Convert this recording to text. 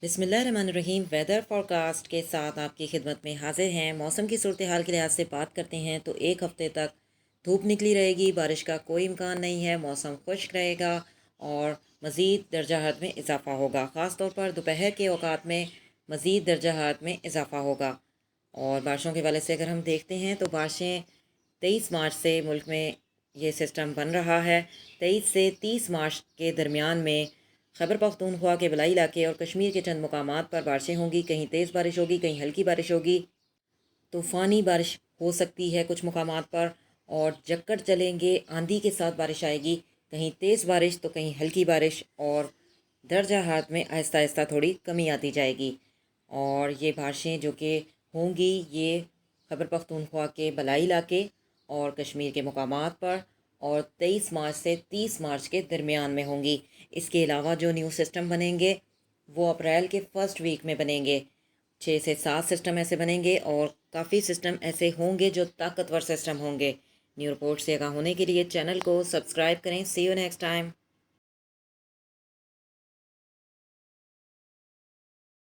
بسم اللہ الرحمن الرحیم۔ ویدر فورکاسٹ کے ساتھ آپ کی خدمت میں حاضر ہیں۔ موسم کی صورتحال کے لحاظ سے بات کرتے ہیں تو ایک ہفتے تک دھوپ نکلی رہے گی، بارش کا کوئی امکان نہیں ہے، موسم خشک رہے گا اور مزید درجہ حرارت میں اضافہ ہوگا۔ خاص طور پر دوپہر کے اوقات میں مزید درجہ حرارت میں اضافہ ہوگا۔ اور بارشوں کے حوالے سے اگر ہم دیکھتے ہیں تو بارشیں 23 مارچ سے ملک میں یہ سسٹم بن رہا ہے۔ 23 سے 30 مارچ کے درمیان میں خیبر پختونخوا کے بلائی علاقے اور کشمیر کے چند مقامات پر بارشیں ہوں گی۔ کہیں تیز بارش ہوگی، کہیں ہلکی بارش ہوگی، طوفانی بارش ہو سکتی ہے کچھ مقامات پر، اور جکڑ چلیں گے، آندھی کے ساتھ بارش آئے گی، کہیں تیز بارش تو کہیں ہلکی بارش، اور درجہ حرارت میں آہستہ آہستہ تھوڑی کمی آتی جائے گی۔ اور یہ بارشیں جو کہ ہوں گی یہ خیبر پختونخوا کے بلائی علاقے اور کشمیر کے مقامات پر، اور 23 مارچ سے 30 مارچ کے درمیان میں ہوں گی۔ اس کے علاوہ جو نیو سسٹم بنیں گے وہ اپریل کے فرسٹ ویک میں بنیں گے۔ 6 سے 7 سسٹم ایسے بنیں گے، اور کافی سسٹم ایسے ہوں گے جو طاقتور سسٹم ہوں گے۔ نیو رپورٹ سے آگاہ ہونے کے لیے چینل کو سبسکرائب کریں۔ سی یو نیکسٹ ٹائم۔